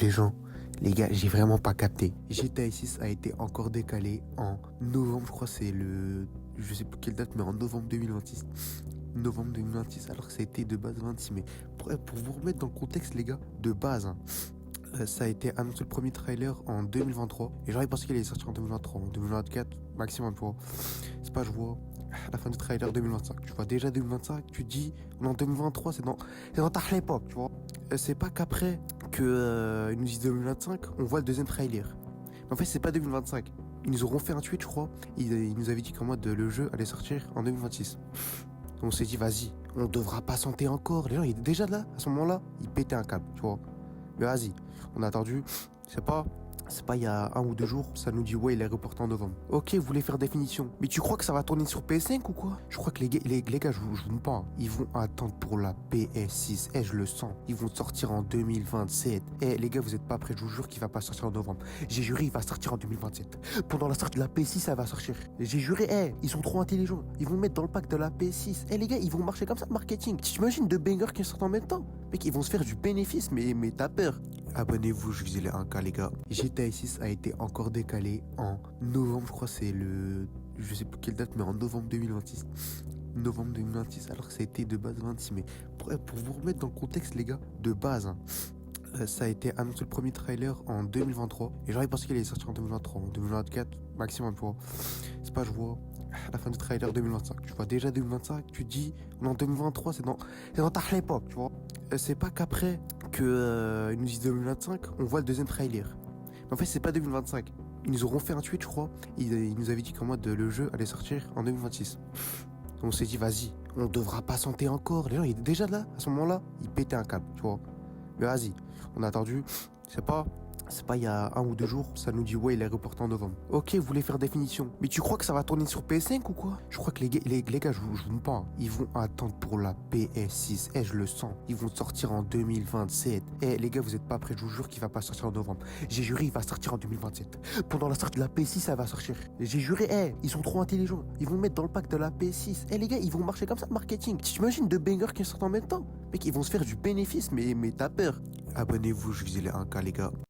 les gens, les gars, j'ai vraiment pas capté. GTA 6 a été encore décalé en novembre, je crois, c'est le. Je sais plus quelle date, mais en novembre 2026. Novembre 2026, alors que ça a été de base 26 mai. Pour vous remettre dans le contexte, les gars, de base, hein, ça a été annoncé le premier trailer en 2023. Et j'aurais pensé qu'il allait sortir en 2023, en 2024, maximum, tu vois. C'est pas, je vois la fin du trailer 2025. Tu vois déjà 2025, tu te dis, on est en 2023, c'est dans ta l'époque, tu vois. C'est pas qu'après ils nous disent 2025, on voit le deuxième trailer. Mais en fait, c'est pas 2025. Ils nous auront fait un tweet, je crois. Ils nous avaient dit qu'en mode le jeu allait sortir en 2026. On s'est dit, vas-y, on devra patienter encore. Les gens, ils étaient déjà là, à ce moment-là, ils pétaient un câble, tu vois. Mais vas-y, on a attendu, c'est pas il y a 1 ou 2 jours, ça nous dit ouais il est reporté en novembre. Ok, vous voulez faire définition. Mais tu crois que ça va tourner sur PS5 ou quoi? Je crois que les gars, je vous pas, ils vont attendre pour la PS6. Je le sens. Ils vont sortir en 2027. Les gars, vous êtes pas prêts, je vous jure qu'il va pas sortir en novembre. J'ai juré, il va sortir en 2027. Pendant la sortie de la PS6, ça va sortir. J'ai juré, ils sont trop intelligents. Ils vont mettre dans le pack de la PS6. Les gars, ils vont marcher comme ça, marketing. T'imagines deux bangers qui sortent en même temps? Mec, ils vont se faire du bénéfice, mais t'as peur. Abonnez-vous, je visais les 1K, les gars. GTA 6 a été encore décalé en novembre, je crois, c'est le. Je sais plus quelle date, mais en novembre 2026. Novembre 2026, alors que ça a été de base 26 mai. Pour vous remettre dans le contexte, les gars, de base, hein, ça a été annoncé le premier trailer en 2023. Et j'aurais pensé qu'il allait sortir en 2023, en 2024, maximum, tu vois. C'est pas, je vois la fin du trailer 2025. Tu vois déjà 2025, tu te dis, on est en 2023, c'est dans ta l'époque, tu vois. C'est pas qu'après ils nous disent 2025, on voit le deuxième trailer. Mais en fait, c'est pas 2025. Ils nous auront fait un tweet, je crois. Ils nous avaient dit qu'en mode le jeu allait sortir en 2026. On s'est dit, vas-y, on devra patienter encore. Les gens, ils étaient déjà là, à ce moment-là, ils pétaient un câble, tu vois. Mais vas-y, on a attendu, c'est pas il y a 1 ou 2 jours, ça nous dit ouais il est reporté en novembre. Ok, vous voulez faire définition. Mais tu crois que ça va tourner sur PS5 ou quoi? Je crois que les gars, je vous pas, hein, ils vont attendre pour la PS6. Je le sens. Ils vont sortir en 2027. Les gars, vous êtes pas prêts, je vous jure qu'il va pas sortir en novembre. J'ai juré, il va sortir en 2027. Pendant la sortie de la PS6, ça va sortir. J'ai juré, ils sont trop intelligents. Ils vont mettre dans le pack de la PS6. Les gars, ils vont marcher comme ça, marketing. T'imagines deux bangers qui sortent en même temps? Mec, ils vont se faire du bénéfice, mais t'as peur. Abonnez-vous, je visais les 1K, les gars.